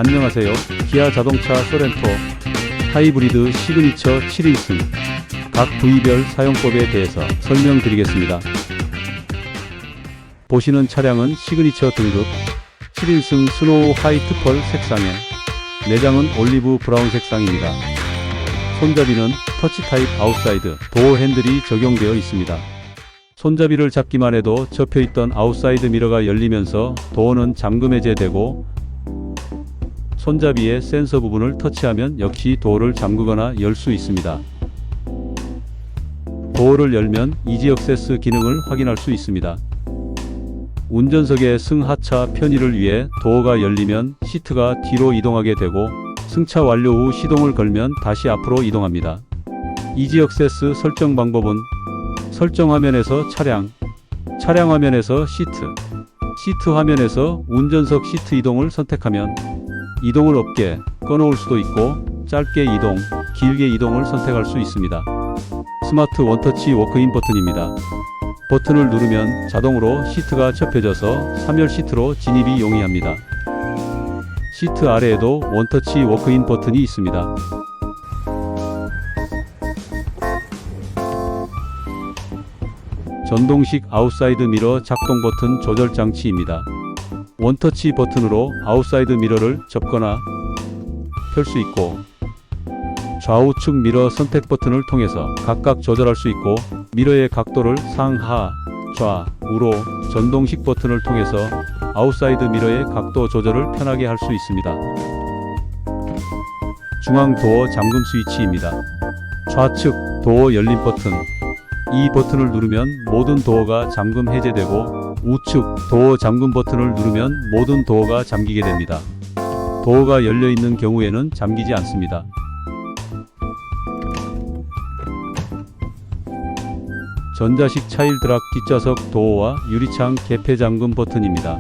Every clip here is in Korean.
안녕하세요. 기아 자동차 소렌토 하이브리드 시그니처 7인승 각 부위별 사용법에 대해서 설명드리겠습니다. 보시는 차량은 시그니처 등급 7인승 스노우 화이트 펄 색상에 내장은 올리브 브라운 색상입니다. 손잡이는 터치 타입 아웃사이드 도어 핸들이 적용되어 있습니다. 손잡이를 잡기만 해도 접혀있던 아웃사이드 미러가 열리면서 도어는 잠금 해제되고, 손잡이의 센서 부분을 터치하면 역시 도어를 잠그거나 열 수 있습니다. 도어를 열면 이지 액세스 기능을 확인할 수 있습니다. 운전석의 승하차 편의를 위해 도어가 열리면 시트가 뒤로 이동하게 되고, 승차 완료 후 시동을 걸면 다시 앞으로 이동합니다. 이지 액세스 설정 방법은 설정 화면에서 차량 화면에서 시트 화면에서 운전석 시트 이동을 선택하면 이동을 없게 꺼놓을 수도 있고, 짧게 이동, 길게 이동을 선택할 수 있습니다. 스마트 원터치 워크인 버튼입니다. 버튼을 누르면 자동으로 시트가 접혀져서 3열 시트로 진입이 용이합니다. 시트 아래에도 원터치 워크인 버튼이 있습니다. 전동식 아웃사이드 미러 작동 버튼 조절 장치입니다. 원터치 버튼으로 아웃사이드 미러를 접거나 펼 수 있고, 좌우측 미러 선택 버튼을 통해서 각각 조절할 수 있고, 미러의 각도를 상하, 좌, 우로 전동식 버튼을 통해서 아웃사이드 미러의 각도 조절을 편하게 할 수 있습니다. 중앙 도어 잠금 스위치입니다. 좌측 도어 열림 버튼, 이 버튼을 누르면 모든 도어가 잠금 해제되고, 우측 도어 잠금 버튼을 누르면 모든 도어가 잠기게 됩니다. 도어가 열려 있는 경우에는 잠기지 않습니다. 전자식 차일 드락 뒷좌석 도어와 유리창 개폐 잠금 버튼입니다.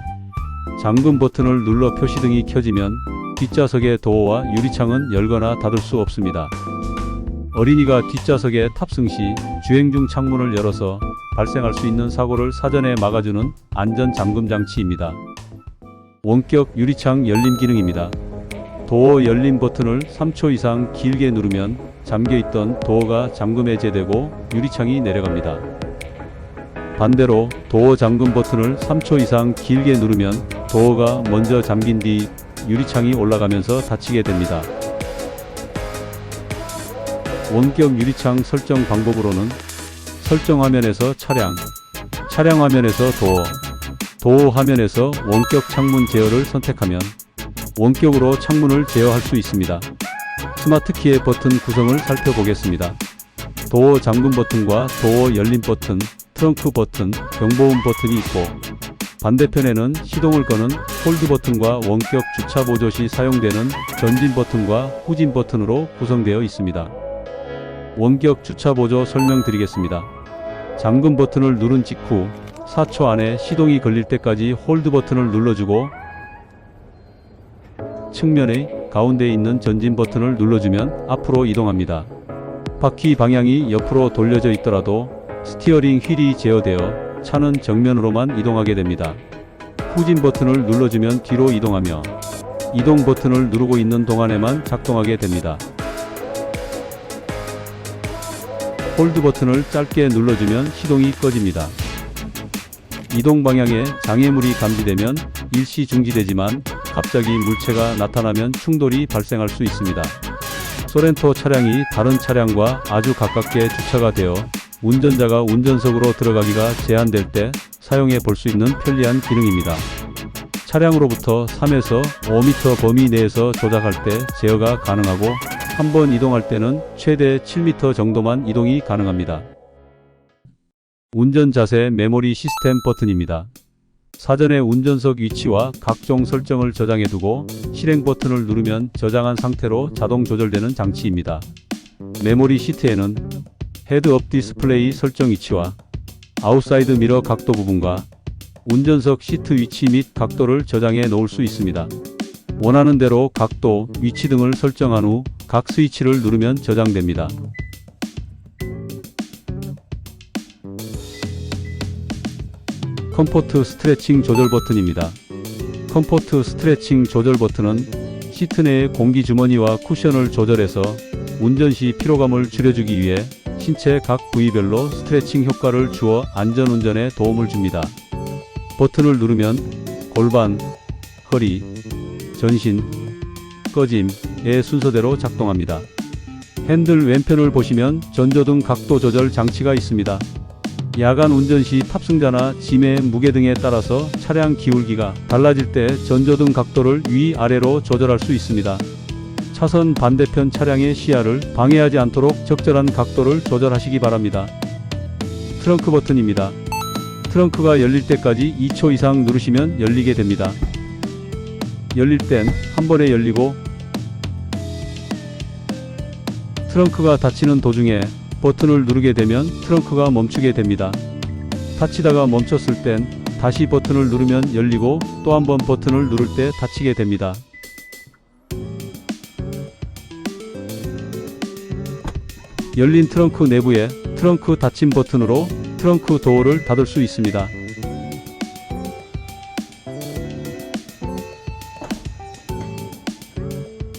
잠금 버튼을 눌러 표시등이 켜지면 뒷좌석의 도어와 유리창은 열거나 닫을 수 없습니다. 어린이가 뒷좌석에 탑승 시 주행 중 창문을 열어서 발생할 수 있는 사고를 사전에 막아주는 안전 잠금 장치입니다. 원격 유리창 열림 기능입니다. 도어 열림 버튼을 3초 이상 길게 누르면 잠겨있던 도어가 잠금 해제되고 유리창이 내려갑니다. 반대로 도어 잠금 버튼을 3초 이상 길게 누르면 도어가 먼저 잠긴 뒤 유리창이 올라가면서 닫히게 됩니다. 원격 유리창 설정 방법으로는 설정 화면에서 차량 화면에서 도어 화면에서 원격 창문 제어를 선택하면 원격으로 창문을 제어할 수 있습니다. 스마트키의 버튼 구성을 살펴보겠습니다. 도어 잠금 버튼과 도어 열림 버튼, 트렁크 버튼, 경보음 버튼이 있고, 반대편에는 시동을 거는 홀드 버튼과 원격 주차 보조 시 사용되는 전진 버튼과 후진 버튼으로 구성되어 있습니다. 원격 주차 보조 설명드리겠습니다. 잠금 버튼을 누른 직후 4초 안에 시동이 걸릴 때까지 홀드 버튼을 눌러주고, 측면의 가운데에 있는 전진 버튼을 눌러주면 앞으로 이동합니다. 바퀴 방향이 옆으로 돌려져 있더라도 스티어링 휠이 제어되어 차는 정면으로만 이동하게 됩니다. 후진 버튼을 눌러주면 뒤로 이동하며, 이동 버튼을 누르고 있는 동안에만 작동하게 됩니다. 홀드 버튼을 짧게 눌러주면 시동이 꺼집니다. 이동 방향에 장애물이 감지되면 일시 중지되지만 갑자기 물체가 나타나면 충돌이 발생할 수 있습니다. 소렌토 차량이 다른 차량과 아주 가깝게 주차가 되어 운전자가 운전석으로 들어가기가 제한될 때 사용해 볼 수 있는 편리한 기능입니다. 차량으로부터 3에서 5m 범위 내에서 조작할 때 제어가 가능하고, 한번 이동할 때는 최대 7m 정도만 이동이 가능합니다. 운전 자세 메모리 시스템 버튼입니다. 사전에 운전석 위치와 각종 설정을 저장해두고 실행 버튼을 누르면 저장한 상태로 자동 조절되는 장치입니다. 메모리 시트에는 헤드업 디스플레이 설정 위치와 아웃사이드 미러 각도 부분과 운전석 시트 위치 및 각도를 저장해 놓을 수 있습니다. 원하는 대로 각도, 위치 등을 설정한 후 각 스위치를 누르면 저장됩니다. 컴포트 스트레칭 조절 버튼입니다. 컴포트 스트레칭 조절 버튼은 시트 내의 공기 주머니와 쿠션을 조절해서 운전 시 피로감을 줄여주기 위해 신체 각 부위별로 스트레칭 효과를 주어 안전운전에 도움을 줍니다. 버튼을 누르면 골반, 허리, 전신, 꺼짐의 순서대로 작동합니다. 핸들 왼편을 보시면 전조등 각도 조절 장치가 있습니다. 야간 운전 시 탑승자나 짐의 무게 등에 따라서 차량 기울기가 달라질 때 전조등 각도를 위아래로 조절할 수 있습니다. 차선 반대편 차량의 시야를 방해하지 않도록 적절한 각도를 조절하시기 바랍니다. 트렁크 버튼입니다. 트렁크가 열릴 때까지 2초 이상 누르시면 열리게 됩니다. 열릴 땐 한 번에 열리고, 트렁크가 닫히는 도중에 버튼을 누르게 되면 트렁크가 멈추게 됩니다. 닫히다가 멈췄을 땐 다시 버튼을 누르면 열리고 또 한 번 버튼을 누를 때 닫히게 됩니다. 열린 트렁크 내부에 트렁크 닫힘 버튼으로 트렁크 도어를 닫을 수 있습니다.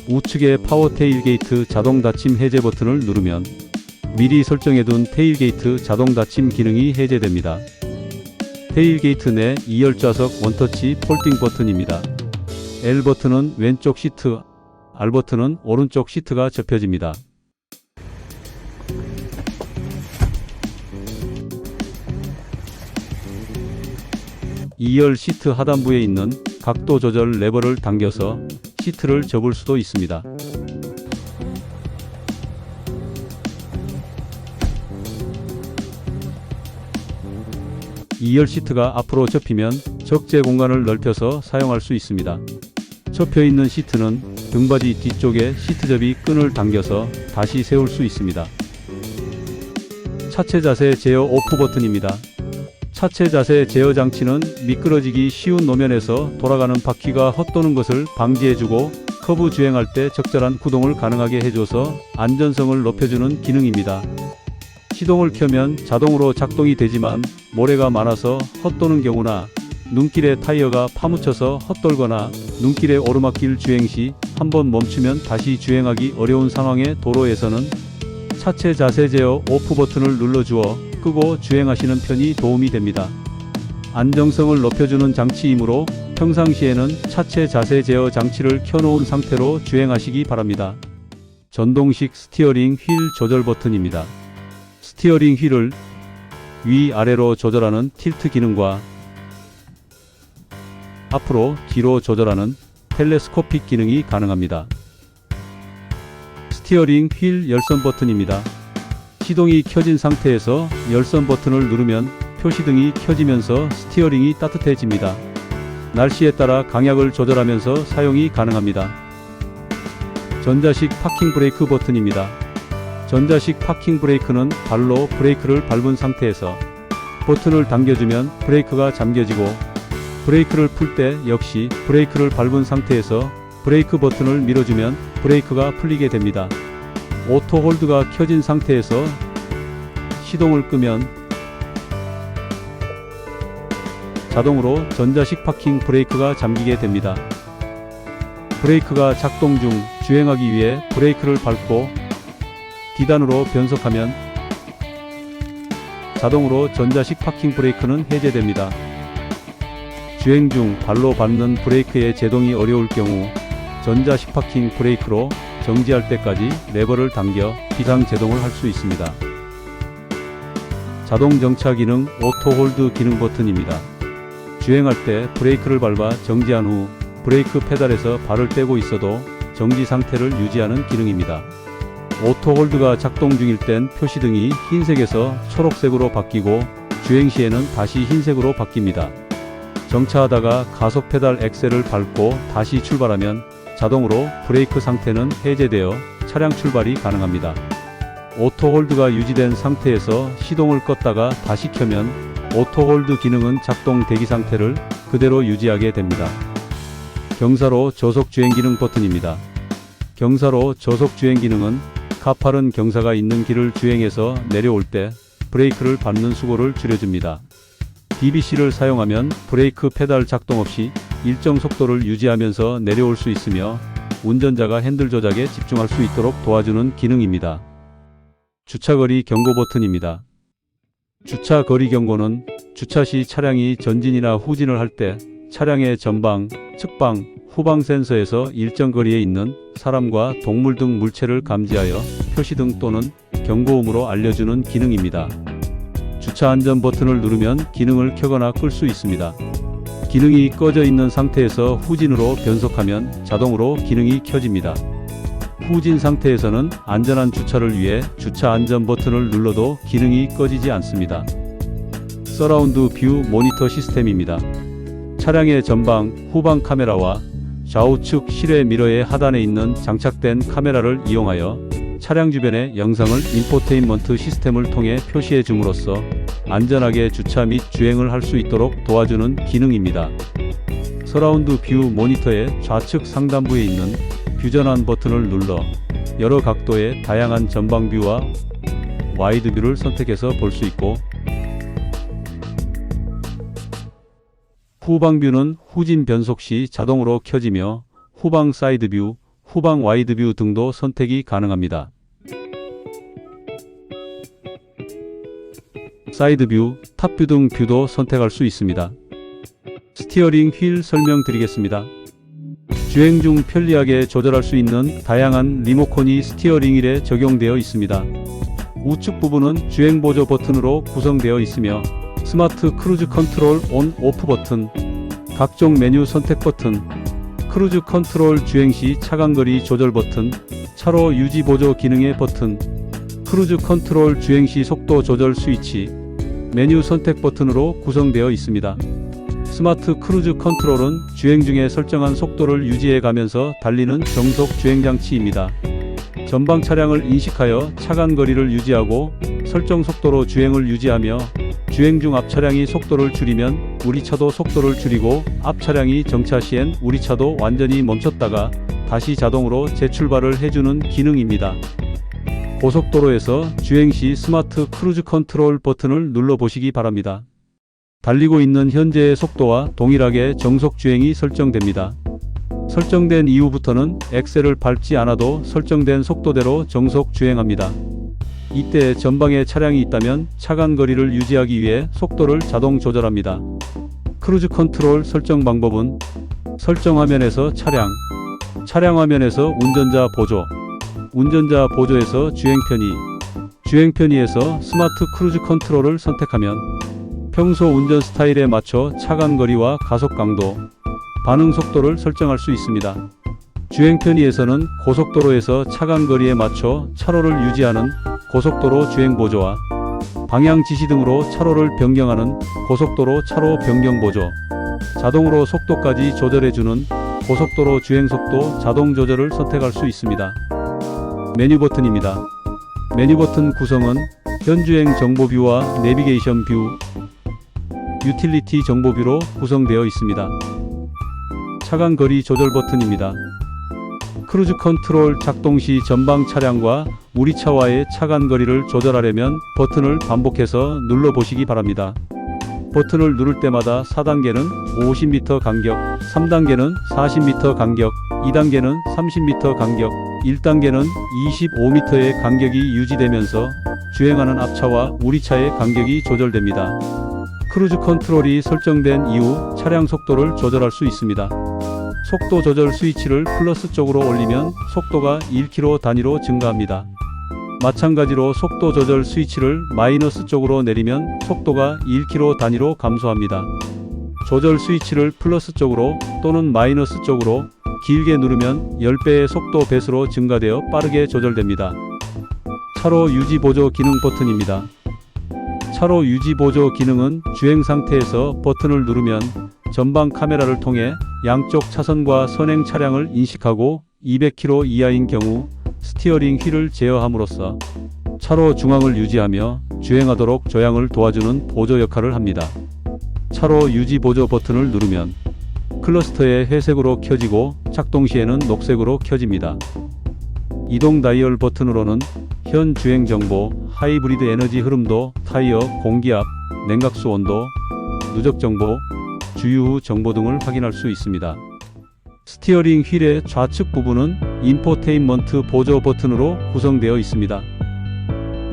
우측의 파워 테일게이트 자동 닫힘 해제 버튼을 누르면 미리 설정해둔 테일게이트 자동 닫힘 기능이 해제됩니다. 테일게이트 내 2열 좌석 원터치 폴딩 버튼입니다. L 버튼은 왼쪽 시트, R 버튼은 오른쪽 시트가 접혀집니다. (2열) 시트 하단부에 있는 각도 조절 레버를 당겨서 시트를 접을 수도 있습니다. (2열) 시트가 앞으로 접히면 적재 공간을 넓혀서 사용할 수 있습니다. 접혀 있는 시트는 등받이 뒤쪽에 시트접이 끈을 당겨서 다시 세울 수 있습니다. 차체 자세 제어 오프 버튼입니다. 차체 자세 제어 장치는 미끄러지기 쉬운 노면에서 돌아가는 바퀴가 헛도는 것을 방지해주고 커브 주행할 때 적절한 구동을 가능하게 해줘서 안전성을 높여주는 기능입니다. 시동을 켜면 자동으로 작동이 되지만 모래가 많아서 헛도는 경우나 눈길에 타이어가 파묻혀서 헛돌거나 눈길에 오르막길 주행 시 한번 멈추면 다시 주행하기 어려운 상황의 도로에서는 차체 자세 제어 오프 버튼을 눌러주어 끄고 주행하시는 편이 도움이 됩니다. 안정성을 높여주는 장치이므로 평상시에는 차체 자세 제어 장치를 켜놓은 상태로 주행하시기 바랍니다. 전동식 스티어링 휠 조절 버튼입니다. 스티어링 휠을 위아래로 조절하는 틸트 기능과 앞으로 뒤로 조절하는 텔레스코픽 기능이 가능합니다. 스티어링 휠 열선 버튼입니다. 시동이 켜진 상태에서 열선 버튼을 누르면 표시등이 켜지면서 스티어링이 따뜻해집니다. 날씨에 따라 강약을 조절하면서 사용이 가능합니다. 전자식 파킹 브레이크 버튼입니다. 전자식 파킹 브레이크는 발로 브레이크를 밟은 상태에서 버튼을 당겨주면 브레이크가 잠겨지고, 브레이크를 풀 때 역시 브레이크를 밟은 상태에서 브레이크 버튼을 밀어주면 브레이크가 풀리게 됩니다. 오토 홀드가 켜진 상태에서 시동을 끄면 자동으로 전자식 파킹 브레이크가 잠기게 됩니다. 브레이크가 작동 중 주행하기 위해 브레이크를 밟고 D단으로 변속하면 자동으로 전자식 파킹 브레이크는 해제됩니다. 주행 중 발로 밟는 브레이크의 제동이 어려울 경우 전자식 파킹 브레이크로 정지할 때까지 레버를 당겨 비상 제동을 할 수 있습니다. 자동 정차 기능 오토 홀드 기능 버튼입니다. 주행할 때 브레이크를 밟아 정지한 후 브레이크 페달에서 발을 떼고 있어도 정지 상태를 유지하는 기능입니다. 오토 홀드가 작동 중일 땐 표시등이 흰색에서 초록색으로 바뀌고 주행 시에는 다시 흰색으로 바뀝니다. 정차하다가 가속 페달 엑셀을 밟고 다시 출발하면 자동으로 브레이크 상태는 해제되어 차량 출발이 가능합니다. 오토 홀드가 유지된 상태에서 시동을 껐다가 다시 켜면 오토 홀드 기능은 작동 대기 상태를 그대로 유지하게 됩니다. 경사로 저속 주행 기능 버튼입니다. 경사로 저속 주행 기능은 가파른 경사가 있는 길을 주행해서 내려올 때 브레이크를 밟는 수고를 줄여줍니다. DBC를 사용하면 브레이크 페달 작동 없이 일정 속도를 유지하면서 내려올 수 있으며, 운전자가 핸들 조작에 집중할 수 있도록 도와주는 기능입니다. 주차거리 경고 버튼입니다. 주차거리 경고는 주차 시 차량이 전진이나 후진을 할 때 차량의 전방, 측방, 후방 센서에서 일정 거리에 있는 사람과 동물 등 물체를 감지하여 표시등 또는 경고음으로 알려주는 기능입니다. 주차 안전 버튼을 누르면 기능을 켜거나 끌 수 있습니다. 기능이 꺼져 있는 상태에서 후진으로 변속하면 자동으로 기능이 켜집니다. 후진 상태에서는 안전한 주차를 위해 주차 안전 버튼을 눌러도 기능이 꺼지지 않습니다. 서라운드 뷰 모니터 시스템입니다. 차량의 전방, 후방 카메라와 좌우측 실외 미러의 하단에 있는 장착된 카메라를 이용하여 차량 주변의 영상을 인포테인먼트 시스템을 통해 표시해 줌으로써 안전하게 주차 및 주행을 할 수 있도록 도와주는 기능입니다. 서라운드 뷰 모니터의 좌측 상단부에 있는 뷰 전환 버튼을 눌러 여러 각도의 다양한 전방 뷰와 와이드 뷰를 선택해서 볼 수 있고, 후방 뷰는 후진 변속 시 자동으로 켜지며 후방 사이드 뷰, 후방 와이드 뷰 등도 선택이 가능합니다. 사이드 뷰, 탑 뷰 등 뷰도 선택할 수 있습니다. 스티어링 휠 설명드리겠습니다. 주행 중 편리하게 조절할 수 있는 다양한 리모컨이 스티어링 휠에 적용되어 있습니다. 우측 부분은 주행 보조 버튼으로 구성되어 있으며 스마트 크루즈 컨트롤 온 오프 버튼, 각종 메뉴 선택 버튼, 크루즈 컨트롤 주행 시 차간거리 조절 버튼, 차로 유지 보조 기능의 버튼, 크루즈 컨트롤 주행 시 속도 조절 스위치, 메뉴 선택 버튼으로 구성되어 있습니다. 스마트 크루즈 컨트롤은 주행 중에 설정한 속도를 유지해 가면서 달리는 정속 주행 장치입니다. 전방 차량을 인식하여 차간거리를 유지하고 설정 속도로 주행을 유지하며, 주행 중 앞 차량이 속도를 줄이면 우리 차도 속도를 줄이고, 앞 차량이 정차 시엔 우리 차도 완전히 멈췄다가 다시 자동으로 재출발을 해주는 기능입니다. 고속도로에서 주행 시 스마트 크루즈 컨트롤 버튼을 눌러 보시기 바랍니다. 달리고 있는 현재의 속도와 동일하게 정속 주행이 설정됩니다. 설정된 이후부터는 엑셀을 밟지 않아도 설정된 속도대로 정속 주행합니다. 이때 전방에 차량이 있다면 차간 거리를 유지하기 위해 속도를 자동 조절합니다. 크루즈 컨트롤 설정 방법은 설정 화면에서 차량 화면에서 운전자 보조, 운전자 보조에서 주행 편의, 주행 편의에서 스마트 크루즈 컨트롤을 선택하면 평소 운전 스타일에 맞춰 차간 거리와 가속 강도, 반응 속도를 설정할 수 있습니다. 주행 편의에서는 고속도로에서 차간 거리에 맞춰 차로를 유지하는 고속도로 주행 보조와 방향 지시 등으로 차로를 변경하는 고속도로 차로 변경 보조, 자동으로 속도까지 조절해주는 고속도로 주행 속도 자동 조절을 선택할 수 있습니다. 메뉴 버튼입니다. 메뉴 버튼 구성은 현주행 정보 뷰와 내비게이션 뷰, 유틸리티 정보 뷰로 구성되어 있습니다. 차간 거리 조절 버튼입니다. 크루즈 컨트롤 작동 시 전방 차량과 우리 차와의 차간 거리를 조절하려면 버튼을 반복해서 눌러 보시기 바랍니다. 버튼을 누를 때마다 4단계는 50m 간격, 3단계는 40m 간격, 2단계는 30m 간격, 1단계는 25m의 간격이 유지되면서 주행하는 앞차와 우리 차의 간격이 조절됩니다. 크루즈 컨트롤이 설정된 이후 차량 속도를 조절할 수 있습니다. 속도 조절 스위치를 플러스 쪽으로 올리면 속도가 1km 단위로 증가합니다. 마찬가지로 속도 조절 스위치를 마이너스 쪽으로 내리면 속도가 1km 단위로 감소합니다. 조절 스위치를 플러스 쪽으로 또는 마이너스 쪽으로 길게 누르면 10배의 속도 배수로 증가되어 빠르게 조절됩니다. 차로 유지 보조 기능 버튼입니다. 차로 유지 보조 기능은 주행 상태에서 버튼을 누르면 전방 카메라를 통해 양쪽 차선과 선행 차량을 인식하고 200km 이하인 경우 스티어링 휠을 제어함으로써 차로 중앙을 유지하며 주행하도록 조향을 도와주는 보조 역할을 합니다. 차로 유지 보조 버튼을 누르면 클러스터에 회색으로 켜지고 작동 시에는 녹색으로 켜집니다. 이동 다이얼 버튼으로는 현 주행 정보, 하이브리드 에너지 흐름도, 타이어, 공기압, 냉각수 온도, 누적 정보, 주유 후 정보 등을 확인할 수 있습니다. 스티어링 휠의 좌측 부분은 인포테인먼트 보조 버튼으로 구성되어 있습니다.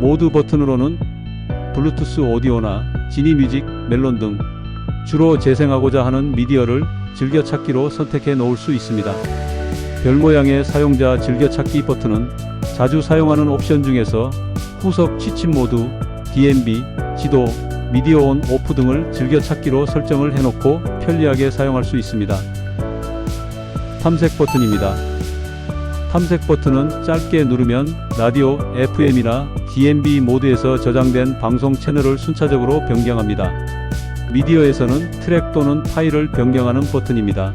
모드 버튼으로는 블루투스 오디오나 지니 뮤직, 멜론 등 주로 재생하고자 하는 미디어를 즐겨찾기로 선택해 놓을 수 있습니다. 별 모양의 사용자 즐겨찾기 버튼은 자주 사용하는 옵션 중에서 후석 취침 모드, DMB, 지도, 미디어 온, 오프 등을 즐겨찾기로 설정을 해놓고 편리하게 사용할 수 있습니다. 탐색 버튼입니다. 탐색 버튼은 짧게 누르면 라디오, FM이나 DMB 모드에서 저장된 방송 채널을 순차적으로 변경합니다. 미디어에서는 트랙 또는 파일을 변경하는 버튼입니다.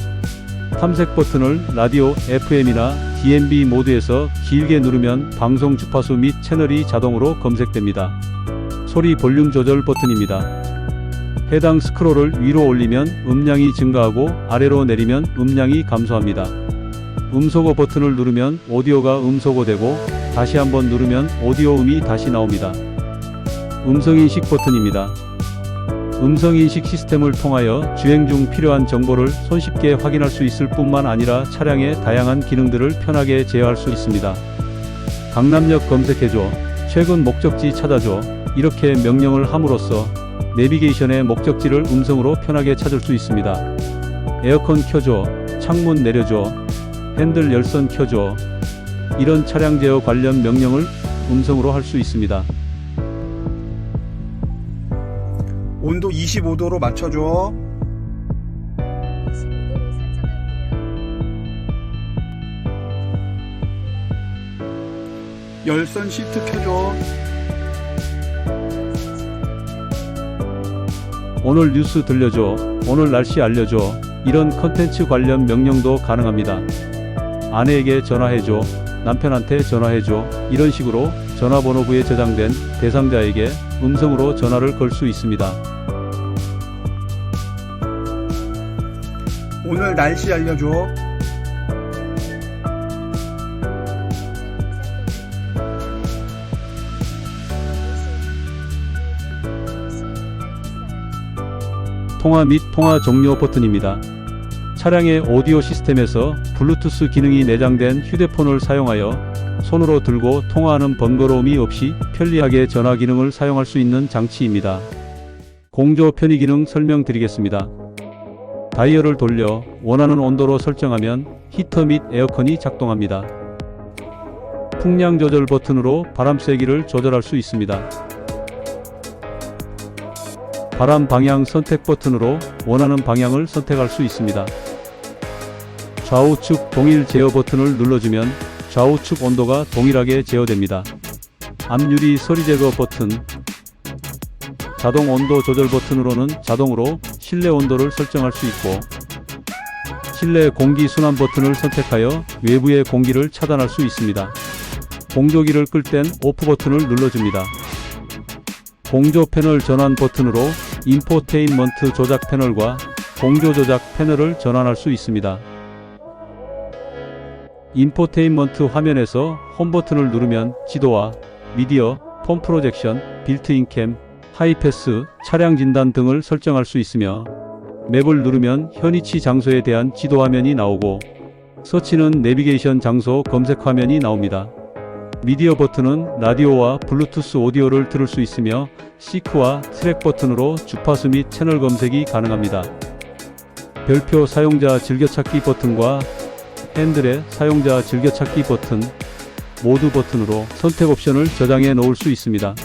탐색 버튼을 라디오, FM이나 DMB 모드에서 길게 누르면 방송 주파수 및 채널이 자동으로 검색됩니다. 소리 볼륨 조절 버튼입니다. 해당 스크롤을 위로 올리면 음량이 증가하고 아래로 내리면 음량이 감소합니다. 음소거 버튼을 누르면 오디오가 음소거되고 다시 한번 누르면 오디오 음이 다시 나옵니다. 음성인식 버튼입니다. 음성인식 시스템을 통하여 주행 중 필요한 정보를 손쉽게 확인할 수 있을 뿐만 아니라 차량의 다양한 기능들을 편하게 제어할 수 있습니다. 강남역 검색해줘, 최근 목적지 찾아줘, 이렇게 명령을 함으로써 내비게이션의 목적지를 음성으로 편하게 찾을 수 있습니다. 에어컨 켜줘, 창문 내려줘, 핸들 열선 켜줘, 이런 차량 제어 관련 명령을 음성으로 할 수 있습니다. 온도 25도로 맞춰줘. 25도로 설정할게요. 열선 시트 켜줘. 오늘 뉴스 들려줘, 오늘 날씨 알려줘, 이런 컨텐츠 관련 명령도 가능합니다. 아내에게 전화해줘, 남편한테 전화해줘, 이런 식으로 전화번호부에 저장된 대상자에게 음성으로 전화를 걸 수 있습니다. 오늘 날씨 알려줘. 통화 및 통화 종료 버튼입니다. 차량의 오디오 시스템에서 블루투스 기능이 내장된 휴대폰을 사용하여 손으로 들고 통화하는 번거로움이 없이 편리하게 전화 기능을 사용할 수 있는 장치입니다. 공조 편의 기능 설명드리겠습니다. 다이얼을 돌려 원하는 온도로 설정하면 히터 및 에어컨이 작동합니다. 풍량 조절 버튼으로 바람 세기를 조절할 수 있습니다. 바람 방향 선택 버튼으로 원하는 방향을 선택할 수 있습니다. 좌우측 동일 제어 버튼을 눌러주면 좌우측 온도가 동일하게 제어됩니다. 앞유리 소리 제거 버튼, 자동 온도 조절 버튼으로는 자동으로 실내 온도를 설정할 수 있고, 실내 공기 순환 버튼을 선택하여 외부의 공기를 차단할 수 있습니다. 공조기를 끌 땐 오프 버튼을 눌러줍니다. 공조 패널 전환 버튼으로 인포테인먼트 조작 패널과 공조 조작 패널을 전환할 수 있습니다. 인포테인먼트 화면에서 홈 버튼을 누르면 지도와 미디어, 폰 프로젝션, 빌트인 캠, 하이패스, 차량 진단 등을 설정할 수 있으며, 맵을 누르면 현위치 장소에 대한 지도 화면이 나오고, 서치는 내비게이션 장소 검색 화면이 나옵니다. 미디어 버튼은 라디오와 블루투스 오디오를 들을 수 있으며, 시크와 트랙 버튼으로 주파수 및 채널 검색이 가능합니다. 별표 사용자 즐겨찾기 버튼과 핸들의 사용자 즐겨찾기 버튼, 모드 버튼으로 선택 옵션을 저장해 놓을 수 있습니다.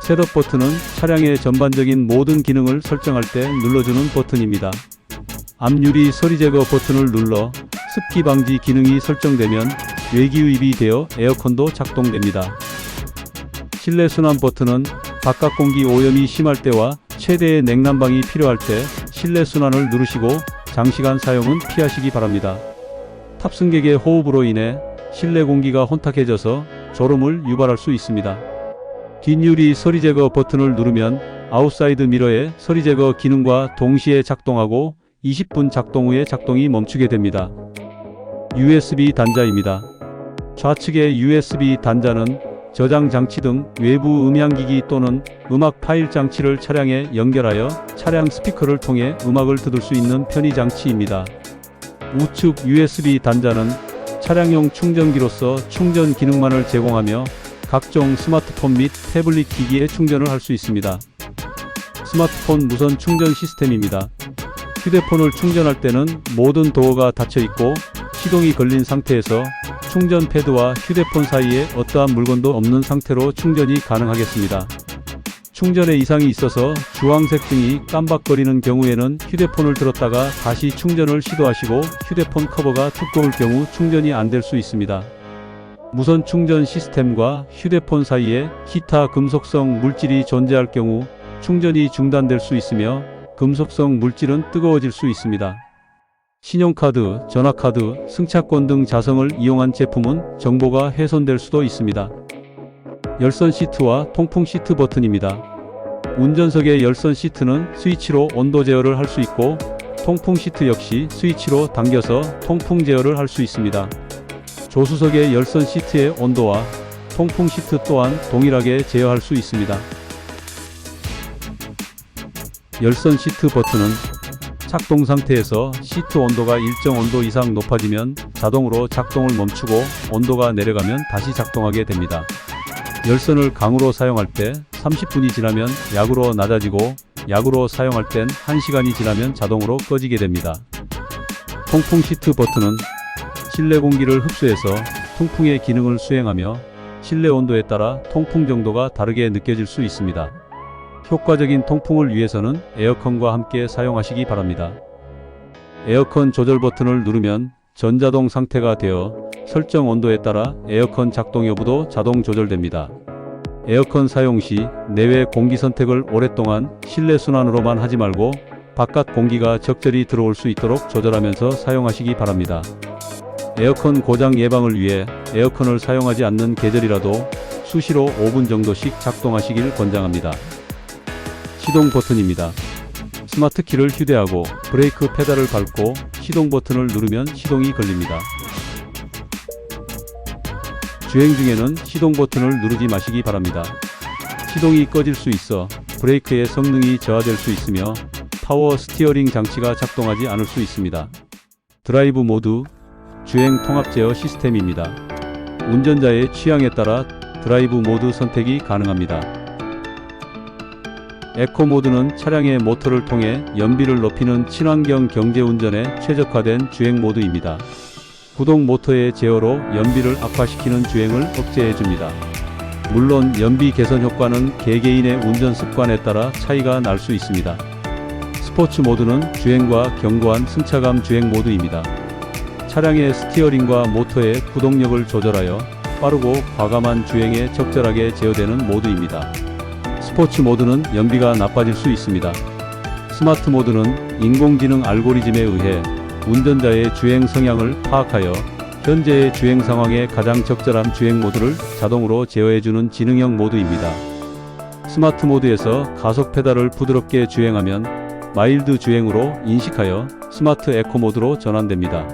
셋업 버튼은 차량의 전반적인 모든 기능을 설정할 때 눌러주는 버튼입니다. 앞유리 소리 제거 버튼을 눌러 습기 방지 기능이 설정되면 외기유입이 되어 에어컨도 작동됩니다. 실내 순환 버튼은 바깥 공기 오염이 심할 때와 최대의 냉난방이 필요할 때 실내 순환을 누르시고 장시간 사용은 피하시기 바랍니다. 탑승객의 호흡으로 인해 실내 공기가 혼탁해져서 졸음을 유발할 수 있습니다. 뒷유리 소리 제거 버튼을 누르면 아웃사이드 미러의 소리 제거 기능과 동시에 작동하고 20분 작동 후에 작동이 멈추게 됩니다. USB 단자입니다. 좌측의 USB 단자는 저장 장치 등 외부 음향기기 또는 음악 파일 장치를 차량에 연결하여 차량 스피커를 통해 음악을 들을 수 있는 편의 장치입니다. 우측 USB 단자는 차량용 충전기로서 충전 기능만을 제공하며 각종 스마트폰 및 태블릿 기기에 충전을 할 수 있습니다. 스마트폰 무선 충전 시스템입니다. 휴대폰을 충전할 때는 모든 도어가 닫혀 있고 시동이 걸린 상태에서 충전 패드와 휴대폰 사이에 어떠한 물건도 없는 상태로 충전이 가능하겠습니다. 충전에 이상이 있어서 주황색 등이 깜박거리는 경우에는 휴대폰을 들었다가 다시 충전을 시도하시고 휴대폰 커버가 두꺼울 경우 충전이 안 될 수 있습니다. 무선 충전 시스템과 휴대폰 사이에 기타 금속성 물질이 존재할 경우 충전이 중단될 수 있으며 금속성 물질은 뜨거워질 수 있습니다. 신용카드, 전화카드, 승차권 등 자성을 이용한 제품은 정보가 훼손될 수도 있습니다. 열선 시트와 통풍 시트 버튼입니다. 운전석의 열선 시트는 스위치로 온도 제어를 할 수 있고 통풍 시트 역시 스위치로 당겨서 통풍 제어를 할 수 있습니다. 조수석의 열선 시트의 온도와 통풍 시트 또한 동일하게 제어할 수 있습니다. 열선 시트 버튼은 작동 상태에서 시트 온도가 일정 온도 이상 높아지면 자동으로 작동을 멈추고 온도가 내려가면 다시 작동하게 됩니다. 열선을 강으로 사용할 때 30분이 지나면 약으로 낮아지고 약으로 사용할 땐 1시간이 지나면 자동으로 꺼지게 됩니다. 통풍 시트 버튼은 실내 공기를 흡수해서 통풍의 기능을 수행하며 실내 온도에 따라 통풍 정도가 다르게 느껴질 수 있습니다. 효과적인 통풍을 위해서는 에어컨과 함께 사용하시기 바랍니다. 에어컨 조절 버튼을 누르면 전자동 상태가 되어 설정 온도에 따라 에어컨 작동 여부도 자동 조절됩니다. 에어컨 사용 시 내외 공기 선택을 오랫동안 실내 순환으로만 하지 말고 바깥 공기가 적절히 들어올 수 있도록 조절하면서 사용하시기 바랍니다. 에어컨 고장 예방을 위해 에어컨을 사용하지 않는 계절이라도 수시로 5분 정도씩 작동하시길 권장합니다. 시동 버튼입니다. 스마트 키를 휴대하고 브레이크 페달을 밟고 시동 버튼을 누르면 시동이 걸립니다. 주행 중에는 시동 버튼을 누르지 마시기 바랍니다. 시동이 꺼질 수 있어 브레이크의 성능이 저하될 수 있으며 파워 스티어링 장치가 작동하지 않을 수 있습니다. 드라이브 모드, 주행 통합 제어 시스템입니다. 운전자의 취향에 따라 드라이브 모드 선택이 가능합니다. 에코 모드는 차량의 모터를 통해 연비를 높이는 친환경 경제 운전에 최적화된 주행 모드입니다. 구동 모터의 제어로 연비를 악화시키는 주행을 억제해줍니다. 물론 연비 개선 효과는 개개인의 운전 습관에 따라 차이가 날 수 있습니다. 스포츠 모드는 주행과 견고한 승차감 주행 모드입니다. 차량의 스티어링과 모터의 구동력을 조절하여 빠르고 과감한 주행에 적절하게 제어되는 모드입니다. 스포츠 모드는 연비가 나빠질 수 있습니다. 스마트 모드는 인공지능 알고리즘에 의해 운전자의 주행 성향을 파악하여 현재의 주행 상황에 가장 적절한 주행 모드를 자동으로 제어해주는 지능형 모드입니다. 스마트 모드에서 가속 페달을 부드럽게 주행하면 마일드 주행으로 인식하여 스마트 에코 모드로 전환됩니다.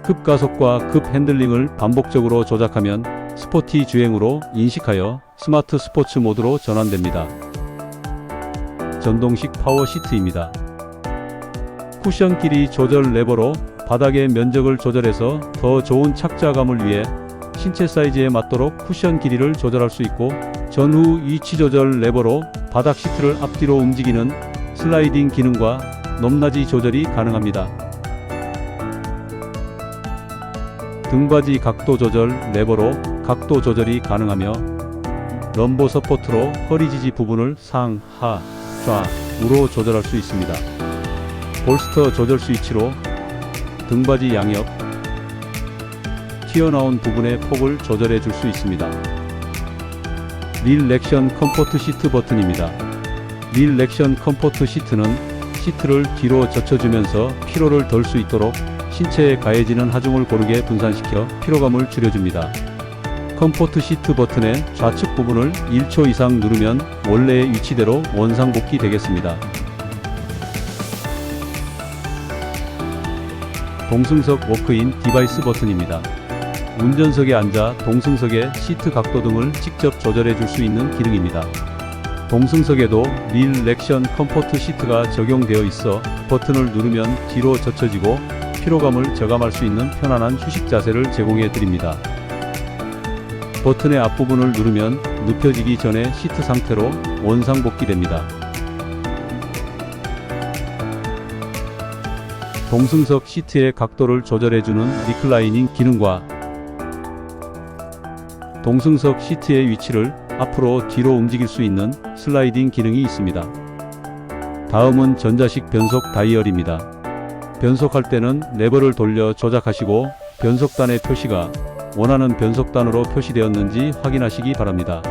급가속과 급핸들링을 반복적으로 조작하면 스포티 주행으로 인식하여 스마트 스포츠 모드로 전환됩니다. 전동식 파워 시트입니다. 쿠션 길이 조절 레버로 바닥의 면적을 조절해서 더 좋은 착자감을 위해 신체 사이즈에 맞도록 쿠션 길이를 조절할 수 있고 전후 위치 조절 레버로 바닥 시트를 앞뒤로 움직이는 슬라이딩 기능과 높낮이 조절이 가능합니다. 등받이 각도 조절 레버로 각도 조절이 가능하며 럼버 서포트로 허리 지지 부분을 상, 하, 좌, 우로 조절할 수 있습니다. 볼스터 조절 스위치로 등받이 양옆, 튀어나온 부분의 폭을 조절해 줄 수 있습니다. 릴렉션 컴포트 시트 버튼입니다. 릴렉션 컴포트 시트는 시트를 뒤로 젖혀주면서 피로를 덜 수 있도록 신체에 가해지는 하중을 고르게 분산시켜 피로감을 줄여줍니다. 컴포트 시트 버튼의 좌측 부분을 1초 이상 누르면 원래의 위치대로 원상복귀 되겠습니다. 동승석 워크인 디바이스 버튼입니다. 운전석에 앉아 동승석의 시트 각도 등을 직접 조절해 줄 수 있는 기능입니다. 동승석에도 릴렉션 컴포트 시트가 적용되어 있어 버튼을 누르면 뒤로 젖혀지고 피로감을 저감할 수 있는 편안한 휴식 자세를 제공해 드립니다. 버튼의 앞부분을 누르면 눕혀지기 전에 시트 상태로 원상복귀됩니다. 동승석 시트의 각도를 조절해주는 리클라이닝 기능과 동승석 시트의 위치를 앞으로 뒤로 움직일 수 있는 슬라이딩 기능이 있습니다. 다음은 전자식 변속 다이얼입니다. 변속할 때는 레버를 돌려 조작하시고 변속단의 표시가 원하는 변속단으로 표시되었는지 확인하시기 바랍니다.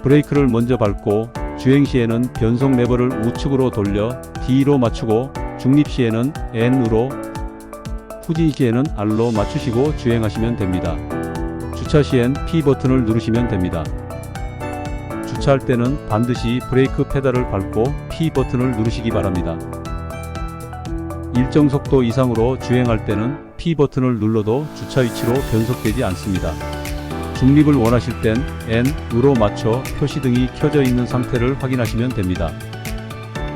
브레이크를 먼저 밟고 주행 시에는 변속 레버를 우측으로 돌려 D로 맞추고 중립 시에는 N으로 후진 시에는 R로 맞추시고 주행하시면 됩니다. 주차 시엔 P 버튼을 누르시면 됩니다. 주차할 때는 반드시 브레이크 페달을 밟고 P 버튼을 누르시기 바랍니다. 일정 속도 이상으로 주행할 때는 P 버튼을 눌러도 주차 위치로 변속되지 않습니다. 중립을 원하실 땐 N으로 맞춰 표시등이 켜져 있는 상태를 확인하시면 됩니다.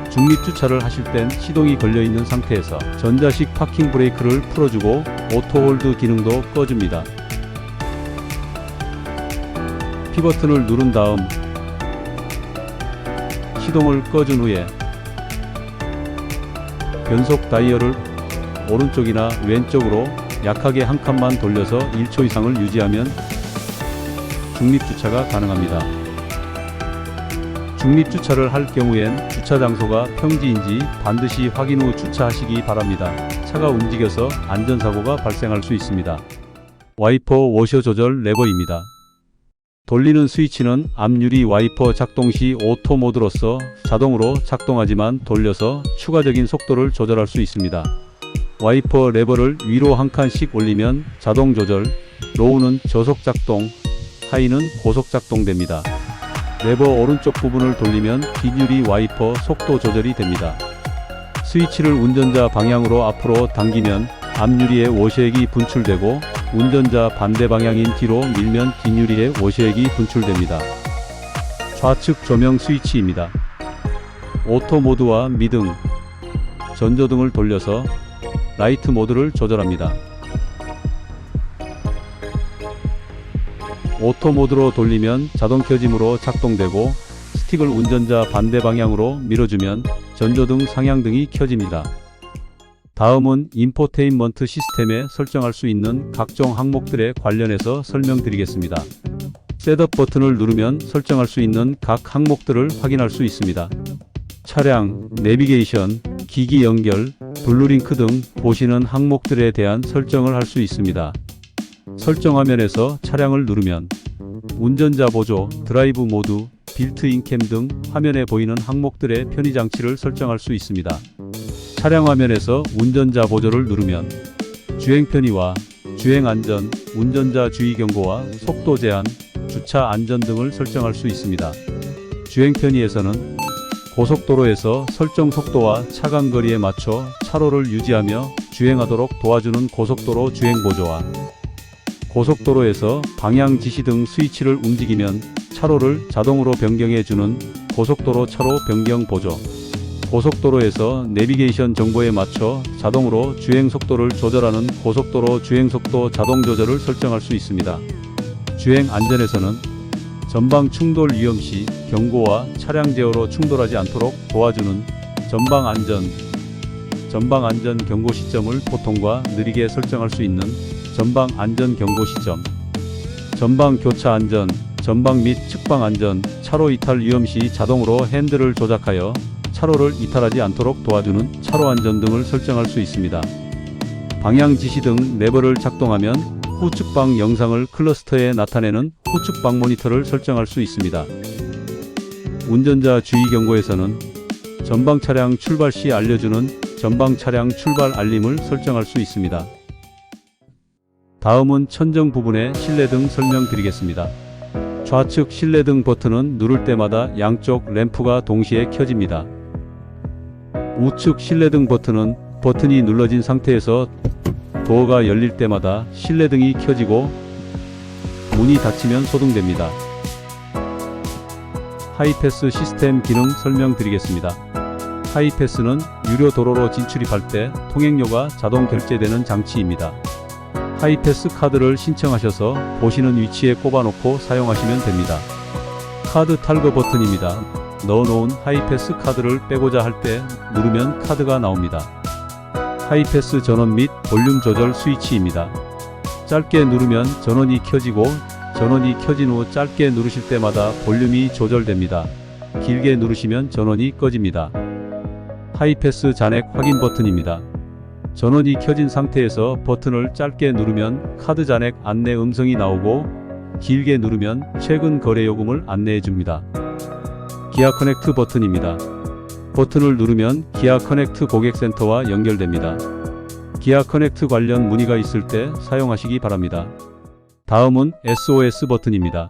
중립 주차를 하실 땐 시동이 걸려 있는 상태에서 전자식 파킹 브레이크를 풀어주고 오토 홀드 기능도 꺼줍니다. P 버튼을 누른 다음 시동을 꺼준 후에 변속 다이얼을 오른쪽이나 왼쪽으로 약하게 한 칸만 돌려서 1초 이상을 유지하면 중립 주차가 가능합니다. 중립 주차를 할 경우엔 주차 장소가 평지인지 반드시 확인 후 주차하시기 바랍니다. 차가 움직여서 안전사고가 발생할 수 있습니다. 와이퍼 워셔 조절 레버입니다. 돌리는 스위치는 앞유리 와이퍼 작동 시 오토 모드로서 자동으로 작동하지만 돌려서 추가적인 속도를 조절할 수 있습니다. 와이퍼 레버를 위로 한 칸씩 올리면 자동 조절, 로우는 저속 작동, 하이는 고속 작동됩니다. 레버 오른쪽 부분을 돌리면 뒷유리 와이퍼 속도 조절이 됩니다. 스위치를 운전자 방향으로 앞으로 당기면 앞유리에 워셔액이 분출되고 운전자 반대 방향인 뒤로 밀면 뒷유리에 워셔액이 분출됩니다. 좌측 조명 스위치입니다. 오토 모드와 미등, 전조등을 돌려서 라이트 모드를 조절합니다. 오토 모드로 돌리면 자동 켜짐으로 작동되고 스틱을 운전자 반대 방향으로 밀어주면 전조등 상향등이 켜집니다. 다음은 인포테인먼트 시스템에 설정할 수 있는 각종 항목들에 관련해서 설명드리겠습니다. 셋업 버튼을 누르면 설정할 수 있는 각 항목들을 확인할 수 있습니다. 차량, 내비게이션, 기기 연결, 블루링크 등 보시는 항목들에 대한 설정을 할 수 있습니다. 설정 화면에서 차량을 누르면 운전자 보조, 드라이브 모드, 빌트인 캠 등 화면에 보이는 항목들의 편의 장치를 설정할 수 있습니다. 차량 화면에서 운전자 보조를 누르면 주행 편의와 주행 안전, 운전자 주의 경고와 속도 제한, 주차 안전 등을 설정할 수 있습니다. 주행 편의에서는 고속도로에서 설정 속도와 차간 거리에 맞춰 차로를 유지하며 주행하도록 도와주는 고속도로 주행 보조와 고속도로에서 방향 지시 등 스위치를 움직이면 차로를 자동으로 변경해주는 고속도로 차로 변경 보조, 고속도로에서 내비게이션 정보에 맞춰 자동으로 주행 속도를 조절하는 고속도로 주행속도 자동 조절을 설정할 수 있습니다. 주행 안전에서는 전방 충돌 위험 시 경고와 차량 제어로 충돌하지 않도록 도와주는 전방 안전 경고 시점을 보통과 느리게 설정할 수 있는 전방 안전 경고 시점, 전방 교차 안전, 전방 및 측방 안전, 차로 이탈 위험 시 자동으로 핸들을 조작하여 차로를 이탈하지 않도록 도와주는 차로 안전 등을 설정할 수 있습니다. 방향 지시 등 레버를 작동하면 후측방 영상을 클러스터에 나타내는 후측방 모니터를 설정할 수 있습니다. 운전자 주의 경고에서는 전방 차량 출발 시 알려주는 전방 차량 출발 알림을 설정할 수 있습니다. 다음은 천정 부분의 실내등 설명드리겠습니다. 좌측 실내등 버튼은 누를 때마다 양쪽 램프가 동시에 켜집니다. 우측 실내등 버튼은 버튼이 눌러진 상태에서 도어가 열릴 때마다 실내등이 켜지고 문이 닫히면 소등됩니다. 하이패스 시스템 기능 설명드리겠습니다. 하이패스는 유료 도로로 진출입할 때 통행료가 자동 결제되는 장치입니다. 하이패스 카드를 신청하셔서 보시는 위치에 꼽아놓고 사용하시면 됩니다. 카드 탈거 버튼입니다. 넣어놓은 하이패스 카드를 빼고자 할 때 누르면 카드가 나옵니다. 하이패스 전원 및 볼륨 조절 스위치입니다. 짧게 누르면 전원이 켜지고 전원이 켜진 후 짧게 누르실 때마다 볼륨이 조절됩니다. 길게 누르시면 전원이 꺼집니다. 하이패스 잔액 확인 버튼입니다. 전원이 켜진 상태에서 버튼을 짧게 누르면 카드 잔액 안내 음성이 나오고 길게 누르면 최근 거래 요금을 안내해 줍니다. 기아 커넥트 버튼입니다. 버튼을 누르면 기아 커넥트 고객센터와 연결됩니다. 기아 커넥트 관련 문의가 있을 때 사용하시기 바랍니다. 다음은 SOS 버튼입니다.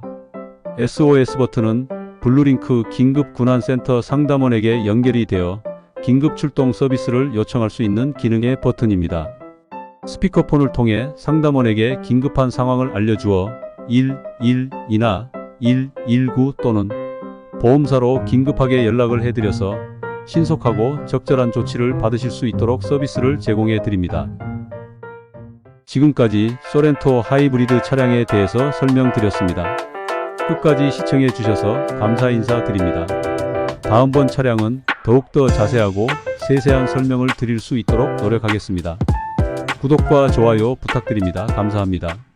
SOS 버튼은 블루링크 긴급 군안센터 상담원에게 연결이 되어 긴급 출동 서비스를 요청할 수 있는 기능의 버튼입니다. 스피커폰을 통해 상담원에게 긴급한 상황을 알려주어 112나 119 또는 보험사로 긴급하게 연락을 해드려서 신속하고 적절한 조치를 받으실 수 있도록 서비스를 제공해 드립니다. 지금까지 소렌토 하이브리드 차량에 대해서 설명드렸습니다. 끝까지 시청해 주셔서 감사 인사드립니다. 다음번 차량은 더욱더 자세하고 세세한 설명을 드릴 수 있도록 노력하겠습니다. 구독과 좋아요 부탁드립니다. 감사합니다.